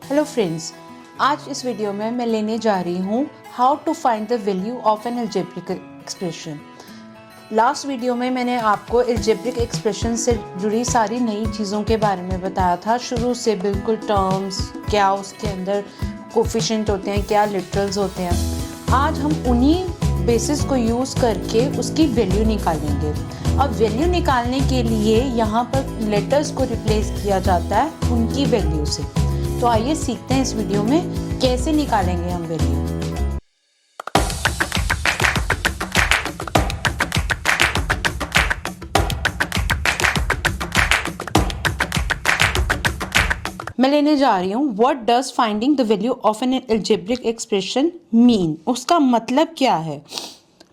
Hello friends, आज इस video में मैं लेने जा रही हूँ how to find the value of an algebraic expression. Last video में मैंने आपको अलजेब्रिक एक्सप्रेशन से जुड़ी सारी नई चीज़ों के बारे में बताया था, शुरू से बिल्कुल टर्म्स, क्या उसके अंदर कोफिशिएंट होते हैं, क्या लिटरल्स होते हैं। आज हम उन्हीं बेसिस को यूज़ करके उसकी वैल्यू निकालेंगे। अब वैल्यू निकालने के लिए यहाँ पर लेटर्स को रिप्लेस किया जाता है उनकी वैल्यू से। तो आइए सीखते हैं इस वीडियो में कैसे निकालेंगे हम वैल्यू। मैं लेने जा रही हूँ what does finding the value of an algebraic expression mean. उसका मतलब क्या है?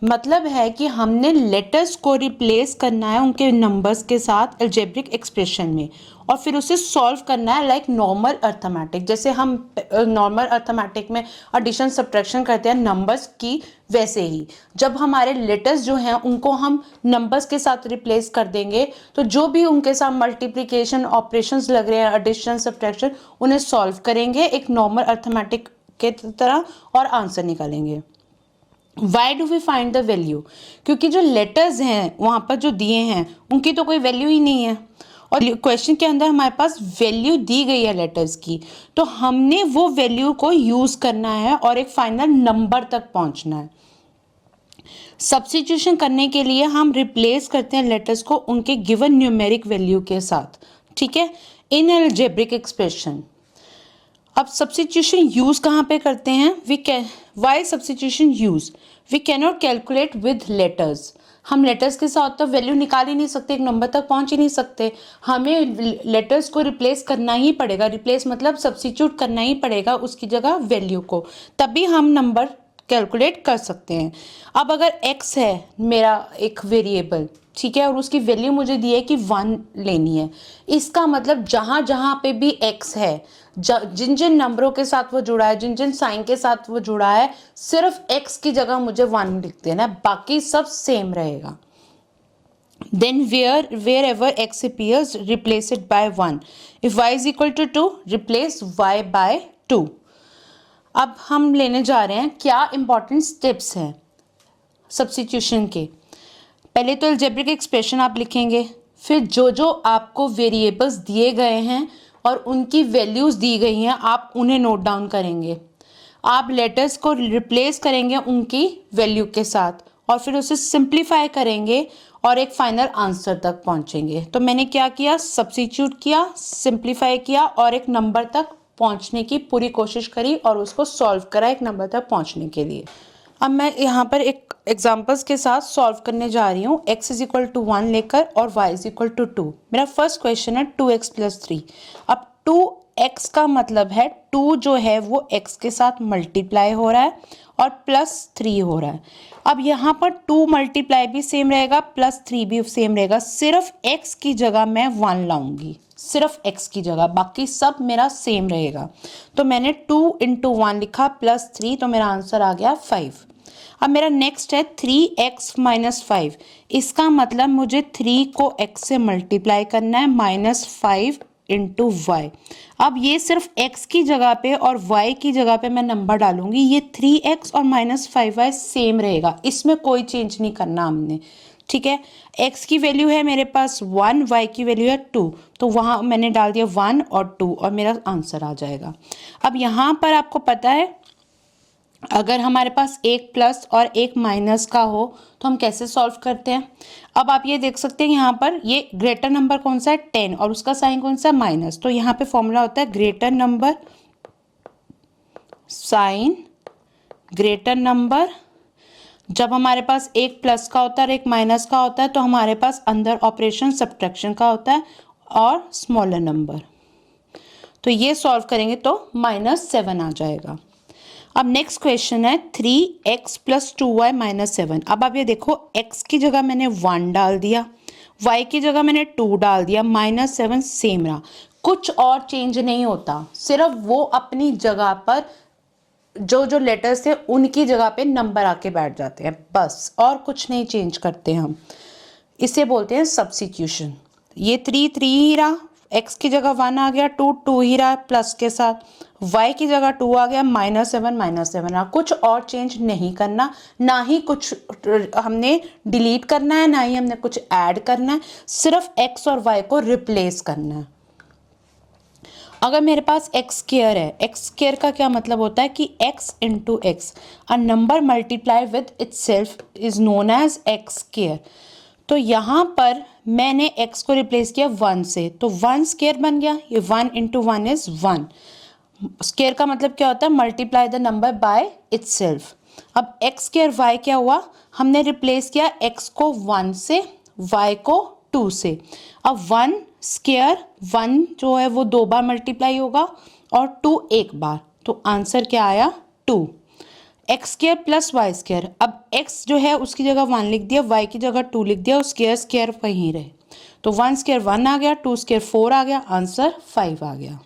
मतलब है कि हमने लेटर्स को रिप्लेस करना है उनके नंबर्स के साथ अलजेब्रिक एक्सप्रेशन में और फिर उसे सॉल्व करना है लाइक नॉर्मल अर्थमेटिक। जैसे हम नॉर्मल अर्थमेटिक में एडिशन सब्ट्रैक्शन करते हैं नंबर्स की, वैसे ही जब हमारे लेटर्स जो हैं उनको हम नंबर्स के साथ रिप्लेस कर देंगे तो जो भी उनके साथ मल्टीप्लिकेशन ऑपरेशंस लग रहे हैं, एडिशन सब्ट्रैक्शन, उन्हें सॉल्व करेंगे एक नॉर्मल अर्थमेटिक के तरह और आंसर निकालेंगे। Why do we find the value? क्योंकि जो लेटर्स हैं वहाँ पर जो दिए हैं उनकी तो कोई वैल्यू ही नहीं है और क्वेश्चन के अंदर हमारे पास वैल्यू दी गई है लेटर्स की, तो हमने वो वैल्यू को यूज़ करना है और एक फाइनल नंबर तक पहुँचना है। सब्स्टिट्यूशन करने के लिए हम रिप्लेस करते हैं लेटर्स को उनके गिवन न्यूमेरिक वैल्यू के साथ, ठीक है, इन अलजेब्रिक एक्सप्रेशन। अब सब्स्टिट्यूशन यूज कहाँ पे करते हैं? We can why substitution use? We cannot calculate with letters. हम लेटर्स के साथ तो वैल्यू निकाल ही नहीं सकते, एक नंबर तक पहुंच ही नहीं सकते। हमें लेटर्स को रिप्लेस करना ही पड़ेगा। रिप्लेस मतलब सब्स्टिट्यूट करना ही पड़ेगा उसकी जगह वैल्यू को, तभी हम नंबर कैलकुलेट कर सकते हैं। अब अगर x है मेरा एक वेरिएबल, ठीक है, और उसकी वैल्यू मुझे दी है कि 1 लेनी है, इसका मतलब जहाँ जहाँ पे भी x है, जिन जिन नंबरों के साथ वो जुड़ा है, जिन जिन साइन के साथ वो जुड़ा है, सिर्फ x की जगह मुझे 1 लिख देना है, बाकी सब सेम रहेगा। Then wherever x appears, replace it by 1. If y is equal to 2, replace y by 2. अब हम लेने जा रहे हैं क्या इंपॉर्टेंट स्टेप्स हैं सब्स्टिट्यूशन के। पहले तो अलजेब्रिक एक्सप्रेशन आप लिखेंगे, फिर जो जो आपको वेरिएबल्स दिए गए हैं और उनकी वैल्यूज़ दी गई हैं आप उन्हें नोट डाउन करेंगे। आप लेटर्स को रिप्लेस करेंगे उनकी वैल्यू के साथ और फिर उसे सिंप्लीफाई करेंगे और एक फाइनल आंसर तक पहुंचेंगे। तो मैंने क्या किया? सब्स्टिट्यूट किया, सिंप्लीफाई किया और एक नंबर तक पहुंचने की पूरी कोशिश करी और उसको सॉल्व करा एक नंबर तक पहुंचने के लिए। अब मैं यहाँ पर एक एग्जांपल्स के साथ सॉल्व करने जा रही हूँ x इज इक्वल टू 1 लेकर और y इज इक्वल टू 2। मेरा फर्स्ट क्वेश्चन है 2x प्लस 3। अब 2x का मतलब है 2 जो है वो x के साथ मल्टीप्लाई हो रहा है और प्लस 3 हो रहा है। अब यहाँ पर 2 मल्टीप्लाई भी सेम रहेगा, प्लस 3 भी सेम रहेगा, सिर्फ x की जगह मैं 1 लाऊंगी, सिर्फ x की जगह, बाकी सब मेरा सेम रहेगा। तो मैंने 2 इंटू 1 लिखा प्लस 3, तो मेरा आंसर आ गया 5। अब मेरा नेक्स्ट है 3x माइनस 5। इसका मतलब मुझे 3 को x से मल्टीप्लाई करना है, माइनस 5 इंटू वाई। अब ये सिर्फ x की जगह पे और y की जगह पे मैं नंबर डालूंगी, ये 3x और माइनस 5y सेम रहेगा, इसमें कोई चेंज नहीं करना हमने, ठीक है। x की वैल्यू है मेरे पास 1, y की वैल्यू है 2, तो वहाँ मैंने डाल दिया 1 और 2 और मेरा आंसर आ जाएगा। अब यहाँ पर आपको पता है अगर हमारे पास एक प्लस और एक माइनस का हो तो हम कैसे सॉल्व करते हैं। अब आप ये देख सकते हैं यहाँ पर ये ग्रेटर नंबर कौन सा है 10 और उसका साइन कौन सा है माइनस, तो यहाँ पे फॉर्मूला होता है greater number sign greater number. जब हमारे पास एक प्लस का होता है और एक माइनस का होता है तो हमारे पास अंदर ऑपरेशन सब्ट्रैक्शन का होता है और स्मॉलर नंबर। तो ये सॉल्व करेंगे तो -7 आ जाएगा। अब नेक्स्ट क्वेश्चन है 3x प्लस 2y माइनस 7। अब आप ये देखो x की जगह मैंने 1 डाल दिया, y की जगह मैंने 2 डाल दिया, -7 सेम रहा, कुछ और चेंज नहीं होता, सिर्फ वो अपनी जगह पर जो जो लेटर्स थे उनकी जगह पे नंबर आके बैठ जाते हैं, बस, और कुछ नहीं चेंज करते हम। इसे बोलते हैं सब्स्टिट्यूशन। ये 3 3 ही रहा, x की जगह 1 आ गया, 2 ही रहा प्लस के साथ, y की जगह 2 आ गया, -7 रहा। कुछ और चेंज नहीं करना, ना ही कुछ हमने डिलीट करना है, ना ही हमने कुछ ऐड करना है, सिर्फ x और y को रिप्लेस करना है। अगर मेरे पास एक्स स्क्वायर है, एक्स स्क्वायर का क्या मतलब होता है कि x into x, a number multiply with itself is known as x square. तो यहाँ पर मैंने x को रिप्लेस किया 1 से, तो 1 स्क्वायर बन गया, ये 1 इंटू 1 इज 1। स्क्वायर का मतलब क्या होता है, multiply the number by itself. अब x स्क्वायर y क्या हुआ, हमने रिप्लेस किया x को 1 से, y को 2 से। अब 1 स्क्वायर 1 जो है वो 2 बार मल्टीप्लाई होगा और 2 एक बार, तो आंसर क्या आया 2। X square plus y square, अब x जो है उसकी जगह 1 लिख दिया, y की जगह 2 लिख दिया, स्क्वायर स्क्वायर वहीं रहे, तो 1 स्क्वायर 1 आ गया, 2 स्क्वायर 4 आ गया, आंसर 5 आ गया।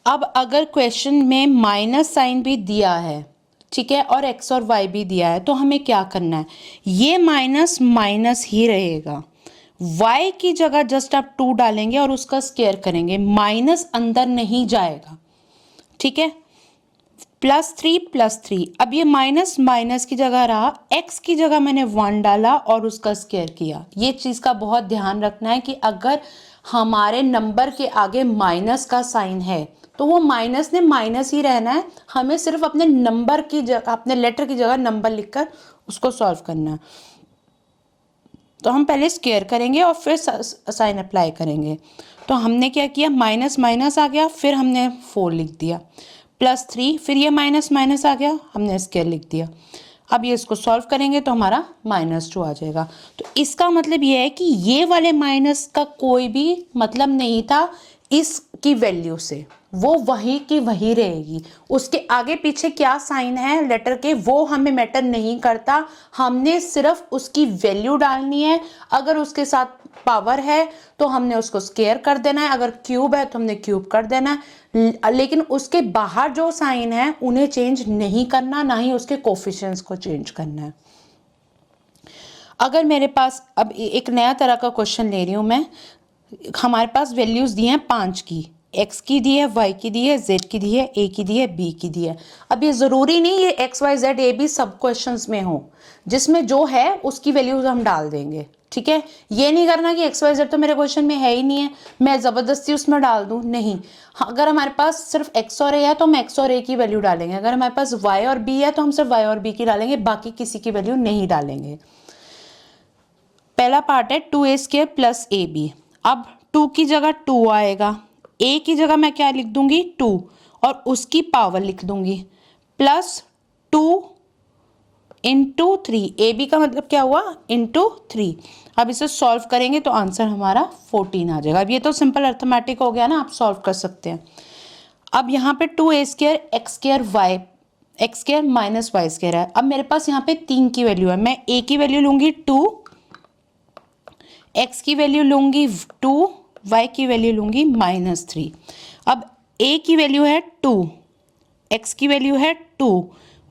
अब अगर क्वेश्चन में माइनस साइन भी दिया है, ठीक है, और x और y भी दिया है, तो हमें क्या करना है, ये माइनस माइनस ही रहेगा, y की जगह जस्ट आप 2 डालेंगे और उसका स्क्वायर करेंगे, माइनस अंदर नहीं जाएगा, ठीक है। +3 अब ये माइनस माइनस की जगह रहा, x की जगह मैंने 1 डाला और उसका स्क्वायर किया। ये चीज़ का बहुत ध्यान रखना है कि अगर हमारे नंबर के आगे माइनस का साइन है तो वो माइनस ने माइनस ही रहना है, हमें सिर्फ अपने नंबर की जगह, अपने लेटर की जगह नंबर लिखकर उसको सॉल्व करना है। तो हम पहले स्क्वायर करेंगे और फिर साइन अप्लाई करेंगे। तो हमने क्या किया, माइनस माइनस आ गया, फिर हमने 4 लिख दिया, +3, फिर ये माइनस माइनस आ गया, हमने स्क्वायर लिख दिया। अब ये इसको सॉल्व करेंगे तो हमारा -2 आ जाएगा। तो इसका मतलब ये है कि ये वाले माइनस का कोई भी मतलब नहीं था इसकी वैल्यू से, वो वही की वही रहेगी। उसके आगे पीछे क्या साइन है लेटर के वो हमें मैटर नहीं करता, हमने सिर्फ उसकी वैल्यू डालनी है। अगर उसके साथ पावर है तो हमने उसको स्क्वायर कर देना है, अगर क्यूब है तो हमने क्यूब कर देना है, लेकिन उसके बाहर जो साइन है उन्हें चेंज नहीं करना, ना ही उसके कोफिशिएंट्स को चेंज करना है। अगर मेरे पास अब एक नया तरह का क्वेश्चन ले रही हूँ मैं, हमारे पास वैल्यूज दी हैं 5 की, x की दी है, y की दी है, z की दी है, a की दी है, b की दी है। अब ये ज़रूरी नहीं ये x y z a b सब क्वेश्चंस में हो, जिसमें जो है उसकी वैल्यूज हम डाल देंगे, ठीक है। ये नहीं करना कि x y z तो मेरे क्वेश्चन में है ही नहीं है, मैं ज़बरदस्ती उसमें डाल दूँ, नहीं। अगर हमारे पास सिर्फ x और a है तो हम x और a की वैल्यू डालेंगे, अगर हमारे पास y और b है तो हम सिर्फ y और b की डालेंगे, बाकी किसी की वैल्यू नहीं डालेंगे। पहला पार्ट है 2a² + ab। अब 2 की जगह 2 आएगा, a की जगह मैं क्या लिख दूंगी 2 और उसकी पावर लिख दूंगी, +2 × 3, ab का मतलब क्या हुआ ×3। अब इसे सॉल्व करेंगे तो आंसर हमारा 14 आ जाएगा। अब ये तो सिंपल अर्थमेटिक हो गया ना, आप सॉल्व कर सकते हैं। अब यहाँ पे 2a² x² - y² है। अब मेरे पास यहाँ पे 3 की वैल्यू है, मैं a की वैल्यू लूंगी 2, x की वैल्यू लूंगी 2, y की वैल्यू लूंगी -3। अब a की वैल्यू है 2, x की वैल्यू है 2,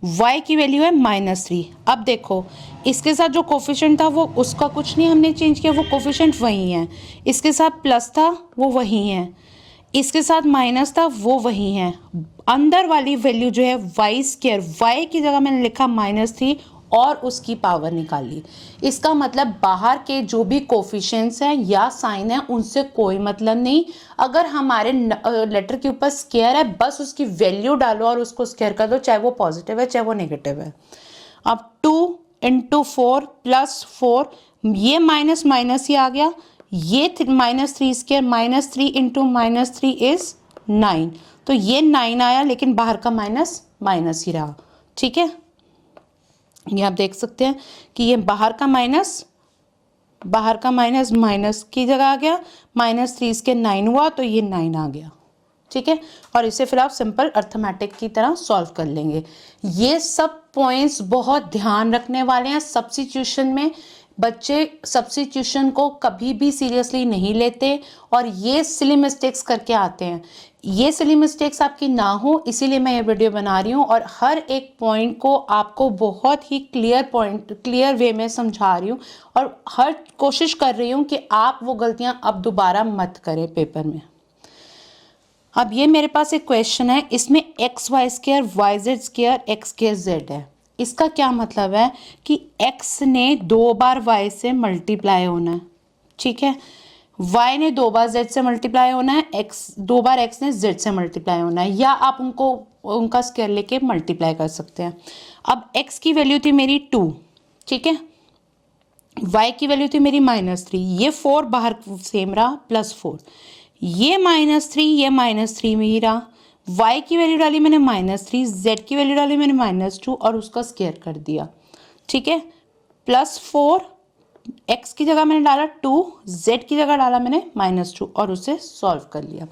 y की वैल्यू है -3। अब देखो इसके साथ जो कोफिशिएंट था वो उसका कुछ नहीं हमने चेंज किया, वो कोफिशिएंट वही है। इसके साथ प्लस था वो वही है, इसके साथ माइनस था वो वही है। अंदर वाली वैल्यू जो है y², y की जगह मैंने लिखा -3 और उसकी पावर निकाली। इसका मतलब बाहर के जो भी कोफिशिएंट्स हैं या साइन है उनसे कोई मतलब नहीं। अगर हमारे लेटर के ऊपर स्क्वायर है बस उसकी वैल्यू डालो और उसको स्क्वायर कर दो, चाहे वो पॉजिटिव है चाहे वो नेगेटिव है। अब 2 × 4 + 4, ये माइनस माइनस ही आ गया, ये -3² -3 × -3 इज 9, तो ये 9 आया, लेकिन बाहर का माइनस माइनस ही रहा, ठीक है। ये आप देख सकते हैं कि ये बाहर का माइनस माइनस की जगह आ गया, -3 9 हुआ तो ये 9 आ गया, ठीक है। और इसे फिर आप सिंपल अर्थमेटिक की तरह सॉल्व कर लेंगे। ये सब पॉइंट्स बहुत ध्यान रखने वाले हैं। सब्स्टिट्यूशन में बच्चे सब्स्टिट्यूशन को कभी भी सीरियसली नहीं लेते और ये सिली मिस्टेक्स करके आते हैं ये सिली मिस्टेक्स आपकी ना हो इसीलिए मैं ये वीडियो बना रही हूँ और हर एक पॉइंट को आपको बहुत ही क्लियर वे में समझा रही हूँ और हर कोशिश कर रही हूँ कि आप वो गलतियाँ अब दोबारा मत करें पेपर में। अब ये मेरे पास एक क्वेश्चन है, इसमें x y square y z square x square z है। इसका क्या मतलब है कि x ने 2 बार y से मल्टीप्लाई होना है, ठीक है। y ने 2 बार z से मल्टीप्लाई होना है, x 2 बार x ने z से मल्टीप्लाई होना है, या आप उनका स्क्वायर लेके मल्टीप्लाई कर सकते हैं। अब x की वैल्यू थी मेरी 2, ठीक है, y की वैल्यू थी मेरी -3, ये 4 बाहर सेम रहा +4, ये -3 ये -3 में ही रहा, y की वैल्यू डाली मैंने -3, z की वैल्यू डाली मैंने -2 और उसका स्क्वायर कर दिया, ठीक है। +4 x की जगह मैंने डाला 2, z की जगह डाला मैंने -2 और उसे सॉल्व कर लिया।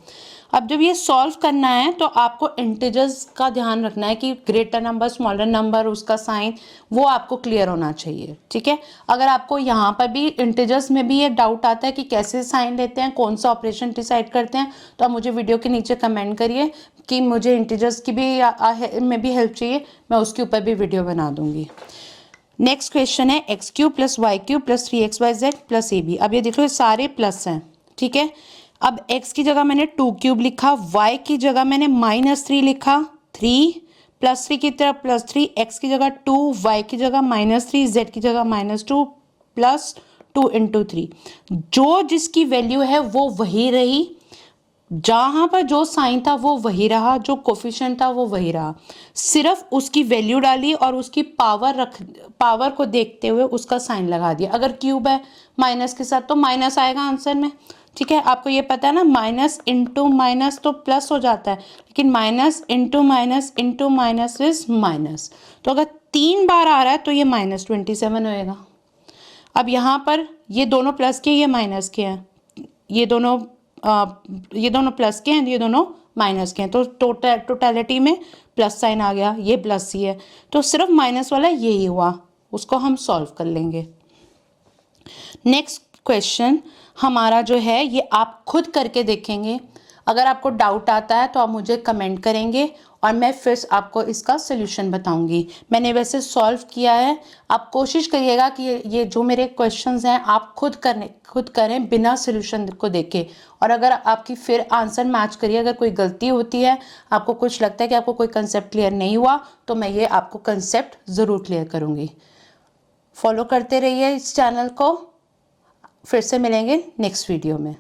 अब जब ये सॉल्व करना है तो आपको इंटीजर्स का ध्यान रखना है कि ग्रेटर नंबर स्मॉलर नंबर उसका साइन वो आपको क्लियर होना चाहिए, ठीक है। अगर आपको यहाँ पर भी इंटीजर्स में भी ये डाउट आता है कि कैसे साइन लेते हैं, कौन सा ऑपरेशन डिसाइड करते हैं, तो आप मुझे वीडियो के नीचे कमेंट करिए कि मुझे इंटीजर्स की भी में भी हेल्प चाहिए, मैं उसके ऊपर भी वीडियो बना दूंगी। नेक्स्ट क्वेश्चन है x cube plus y cube plus 3xyz plus AB। अब ये देख लो ये सारे प्लस हैं, ठीक है। अब x की जगह मैंने 2 क्यूब लिखा, y की जगह मैंने -3 लिखा, 3 +3 की तरफ +3, x की जगह 2, y की जगह -3, z की जगह -2 प्लस 2 × 3। जो जिसकी वैल्यू है वो वही रही, जहाँ पर जो साइन था वो वही रहा, जो कोफिशिएंट था वो वही रहा, सिर्फ उसकी वैल्यू डाली और उसकी पावर को देखते हुए उसका साइन लगा दिया। अगर क्यूब है माइनस के साथ तो माइनस आएगा आंसर में, ठीक है। आपको ये पता है ना, माइनस इंटू माइनस तो प्लस हो जाता है, लेकिन minus into minus is minus. तो अगर 3 बार आ रहा है तो ये -27 होएगा। अब यहाँ पर ये दोनों प्लस के, ये माइनस के हैं, ये दोनों प्लस के हैं, ये दोनों माइनस के हैं, तो टोटलिटी में प्लस साइन आ गया, ये प्लस ही है, तो सिर्फ माइनस वाला यही हुआ, उसको हम सॉल्व कर लेंगे। नेक्स्ट क्वेश्चन हमारा जो है ये आप खुद करके देखेंगे। अगर आपको डाउट आता है तो आप मुझे कमेंट करेंगे और मैं फिर आपको इसका सोल्यूशन बताऊंगी। मैंने वैसे सॉल्व किया है, आप कोशिश करिएगा कि ये जो मेरे क्वेश्चंस हैं आप खुद करें बिना सोल्यूशन को देखे। और अगर आपकी फिर आंसर मैच करिए, अगर कोई गलती होती है, आपको कुछ लगता है कि आपको कोई कंसेप्ट क्लियर नहीं हुआ, तो मैं ये आपको कंसेप्ट ज़रूर क्लियर करूँगी। फॉलो करते रहिए इस चैनल को, फिर से मिलेंगे नेक्स्ट वीडियो में।